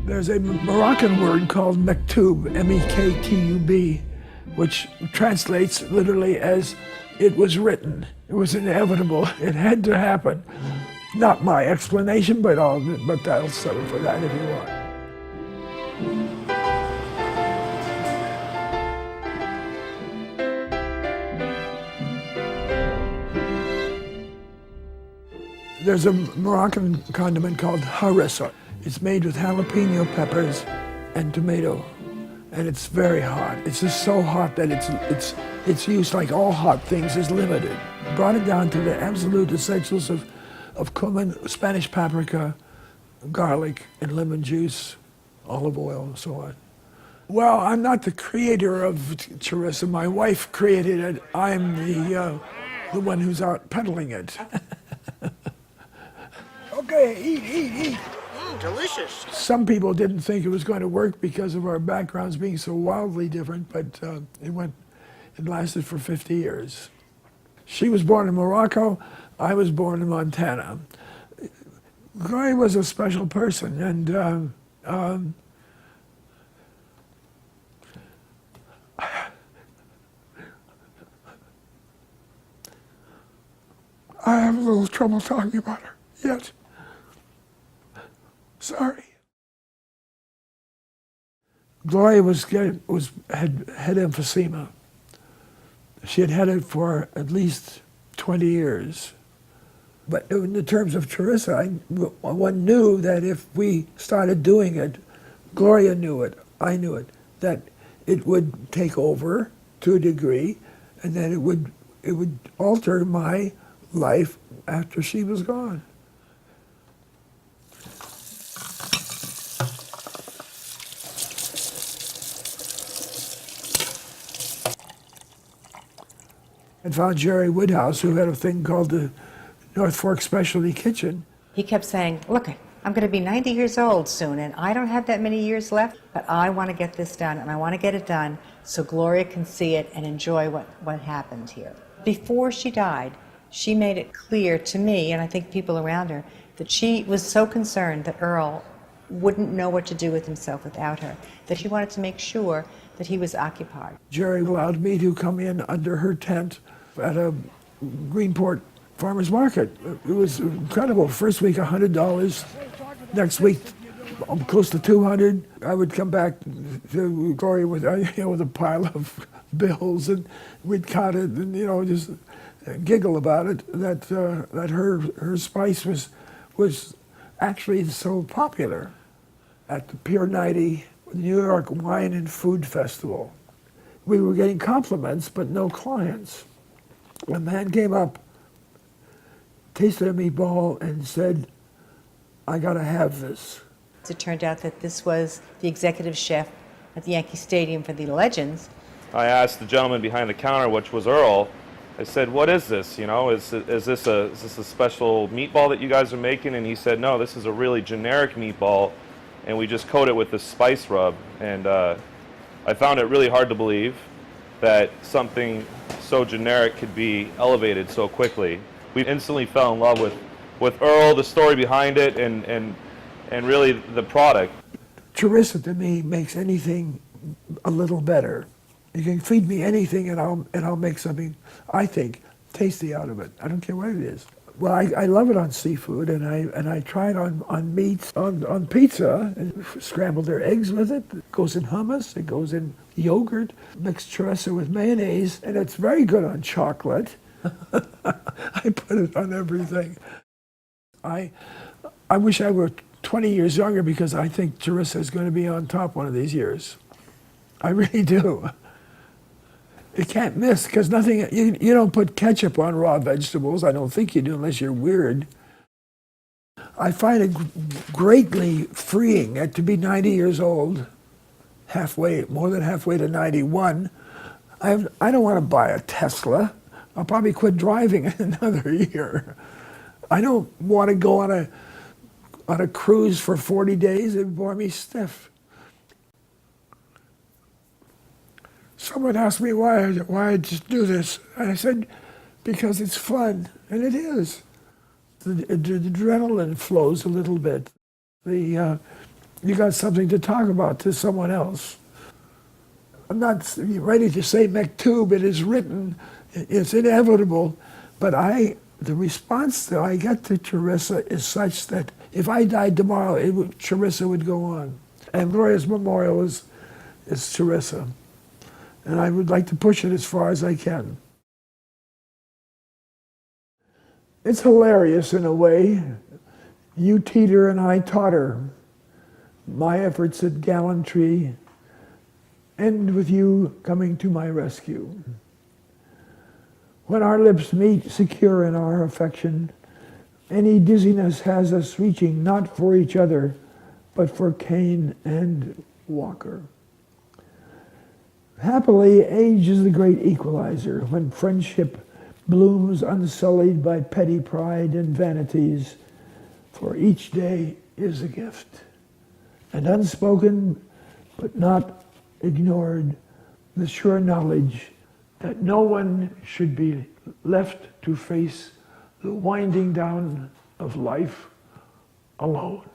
There's a Moroccan word called mektub, M-E-K-T-U-B, which translates literally as it was written. It was inevitable. It had to happen. Not my explanation, but I'll settle for that if you want. There's a Moroccan condiment called harissa. It's made with jalapeno peppers and tomato, and it's very hot. It's just so hot that its use, like all hot things, is limited. Brought it down to the absolute essentials of cumin, Spanish paprika, garlic, and lemon juice, olive oil, and so on. Well, I'm not the creator of charissa. My wife created it. I'm the one who's out peddling it. Okay, eat. Delicious. Some people didn't think it was going to work because of our backgrounds being so wildly different, but it lasted for 50 years. She was born in Morocco. I was born in Montana. Gloria was a special person, and I have a little trouble talking about her yet. Sorry. Gloria had emphysema. She had it for at least 20 years. But in the terms of charissa, one knew that if we started doing it, Gloria knew it, I knew it, that it would take over to a degree, and that it would alter my life after she was gone. I found Jerry Woodhouse, who had a thing called the North Fork Specialty Kitchen. He kept saying, look, I'm going to be 90 years old soon, and I don't have that many years left, but I want to get this done, and I want to get it done so Gloria can see it and enjoy what happened here. Before she died, she made it clear to me, and I think people around her, that she was so concerned that Earl wouldn't know what to do with himself without her, that she wanted to make sure that he was occupied. Jerry allowed me to come in under her tent at a Greenport farmer's market. It was incredible. First week, $100. Next week, close to $200. I would come back to Gloria with a pile of bills, and we'd count it, and just giggle about it. That her spice was actually so popular. At the Pier 90 New York Wine and Food Festival, we were getting compliments but no clients. A man came up, tasted a meatball, and said, I gotta have this. It turned out that this was the executive chef at the Yankee Stadium for the Legends. I asked the gentleman behind the counter, which was Earl, I said, what is this? Is this a special meatball that you guys are making? And he said, no, this is a really generic meatball, and we just coat it with this spice rub. And I found it really hard to believe that something so generic could be elevated so quickly. We instantly fell in love with Earl, the story behind it, and really the product. Charissa to me makes anything a little better. You can feed me anything and I'll make something, I think, tasty out of it. I don't care what it is. Well, I love it on seafood, and I try it on meats, on pizza, and scramble their eggs with it. It goes in hummus, it goes in yogurt, mixed charissa with mayonnaise, and it's very good on chocolate. I put it on everything. I wish I were 20 years younger, because I think charissa is going to be on top one of these years. I really do. You can't miss, because nothing, you don't put ketchup on raw vegetables. I don't think you do, unless you're weird. I find it greatly freeing to be 90 years old, more than halfway to 91. I don't want to buy a Tesla. I'll probably quit driving in another year. I don't want to go on a cruise for 40 days. It'd bore me stiff. Someone asked me why I just do this, and I said, because it's fun, and it is. The adrenaline flows a little bit. The You got something to talk about to someone else. I'm not ready to say Mektub, it is written, it's inevitable, but the response that I get to Charissa is such that if I died tomorrow, Charissa would go on. And Gloria's memorial is Charissa. And I would like to push it as far as I can. It's hilarious in a way. You teeter and I totter. My efforts at gallantry end with you coming to my rescue. When our lips meet secure in our affection, any dizziness has us reaching not for each other, but for Cain and Walker. Happily, age is the great equalizer. When friendship blooms unsullied by petty pride and vanities, for each day is a gift. And unspoken, but not ignored, the sure knowledge that no one should be left to face the winding down of life alone.